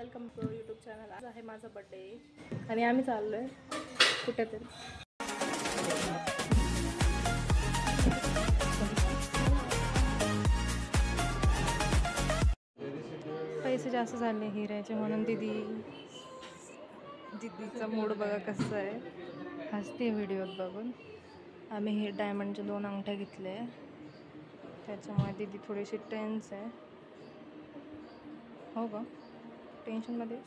Welcome to YouTube channel. आज आहे माझा बर्थडे आणि आम्ही चाललो आहे कुठेतरी। पैसे जास्त झाले हिऱ्याचे म्हणून दीदीचा मूड बघा कसं आहे, हसते व्हिडिओत बघून। आम्ही हे डायमंडच्या 2 अंगठ्या घेतले, त्याच्यामुळे दीदी थोडीशी टेन्स आहे। हो का, टेन्शनमध्ये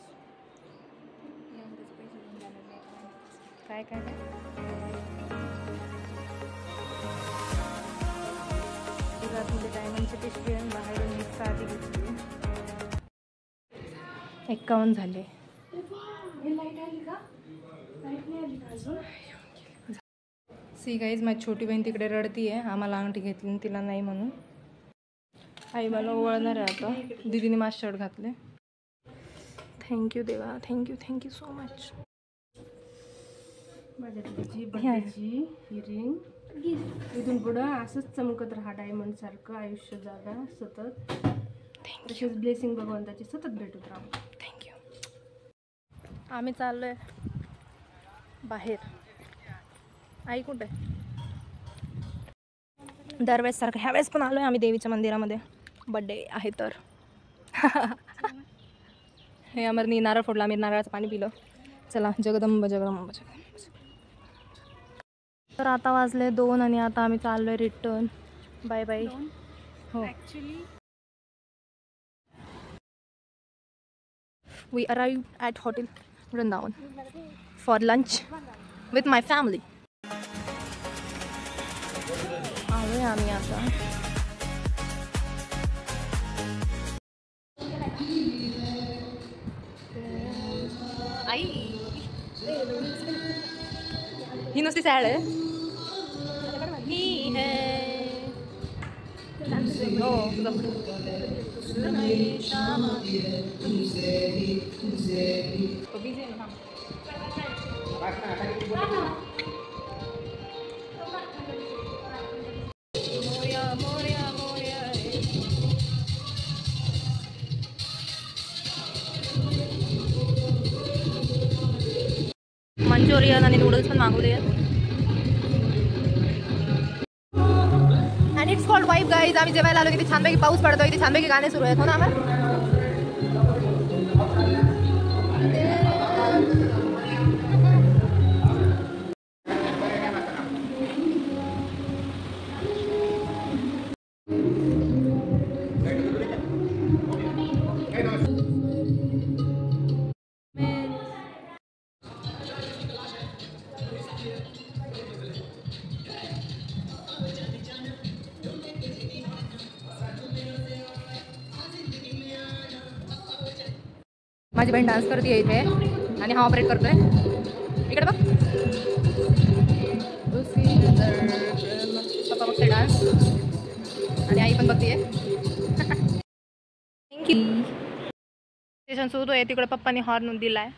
काय काय काय डायमंडची पिशवी आणि बाहेरून एक साधी घेतली। 51 झाले। सी गाईज, माझी छोटी बहीण तिकडे रडती आहे, आम्हाला अंगठी घेतली तिला नाही म्हणून। आई मला ओळखणार आहे आता, दीदीने माझ शर्ट घातले। थँक्यू देवा, थँक्यू सो मच। माझ्या बर्थडेची ही रिंग इथून पुढं असंच चमकत राहा डायमंड सारखं, आयुष्य जागा सतत तशीच ब्लेसिंग भगवंताची सतत भेटत राहा। थँक्यू। आम्ही चाललोय बाहेर। आई कुठे? दरवेळेस सारखं ह्या वेळेस पण आलोय आम्ही देवीच्या मंदिरामध्ये, बर्थडे आहे तर। हे अमरनी नारळ फोडला, आम्ही नारळाचं पाणी पिलं। चला जगदंब जगदंब जगदंब। तर आता वाजले 2 आणि आता आम्ही चाललोय रिटर्न। Bye bye. हो, actually we arrived at hotel Vrindavan for lunch with my family. आलोय आम्ही आता। आई ही नुसती सॅड आहे। ही है हो तो बिझी आहे ना। मोरया मोरया मोरया मंचुरियन आणि नूडल्स पण मागवले आहेत। And it's called vibe guys. आम्ही जेवायला आलो, किती छानपैकी पाऊस पडतो, किती छानपैकी गाणे सुरू आहेत, हो ना आम्हाला। माझी बहीण डान्स करते इथे आणि हा ऑपरेट करतोय। इकडे बघ, पप्पा बघते डान्स आणि आई पण बघते। थँक्यू। स्टेशन सुरू आहे, तिकडे पप्पानी हॉर्न दिलाय।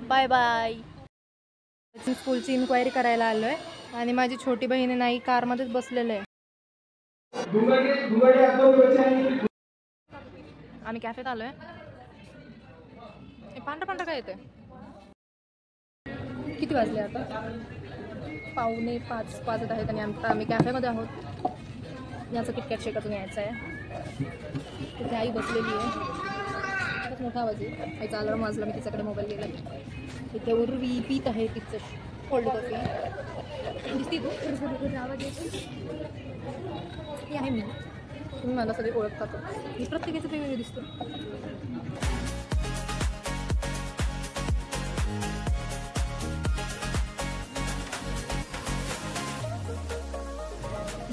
Bye bye. स्कूलची इन्क्वायरी करायला आलोय आणि माझी छोटी बहीण नाही कारमध्येच बसलेलं आहे। आम्ही कॅफेत आलोय। पांढरा पांढरा काय येतोय? किती वाजले आता? 4:45 वाजत आहेत आणि आम्ही कॅफेमध्ये आहोत। याचं किटकॅट शेक अजून यायचं आहे। तिथे आई बसलेली आहे, खूप मोठा आवाज आहे। आईचा अलार्म वाजला, मी तिच्याकडे मोबाईल गेला। इथे उर्वी पीत आहे तिचं कोल्ड कॉफी। दिसती तू आवाज यायची? ही आहे मी, तुम्ही मला सगळे ओळखतात, मी प्रत्येकाचं वेगवेगळं दिसतो।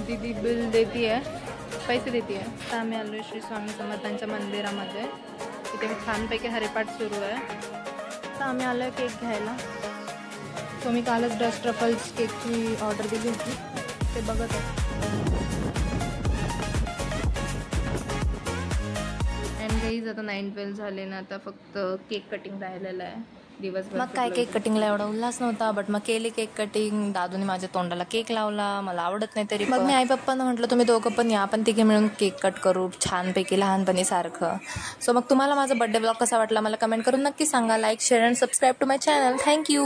दीदी बिल देती आहे, पैसे देती आहे। तर आम्ही आलो श्री स्वामी समर्थांच्या मंदिरामध्ये, तिथे छानपैकी हरिपाठ सुरू आहे। तर आम्ही आलो आहे केक घ्यायला। सो मी कालच डस्ट ट्रफल्स केकची ऑर्डर दिली होती, ते बघत आहे। अँड गाईज आता 9-12 झाले ना, आता फक्त केक कटिंग राहिलेलं आहे। दिवसभर मग काय केक कटिंगला एवढा उल्हास नव्हता, बट मग केली केक कटिंग. दादूने माझ्या तोंडाला केक लावला, मला आवडत नाही तरी. मग मी आई पप्पांना म्हटलं तुम्ही दोघं पण या, आपण तिघे मिळून केक कट करू छानपैकी लहानपणी सारखं. सो मग तुम्हाला माझा बर्थडे ब्लॉग कसा वाटला मला कमेंट करून नक्की सांगा. Like share and subscribe to my channel. Thank you.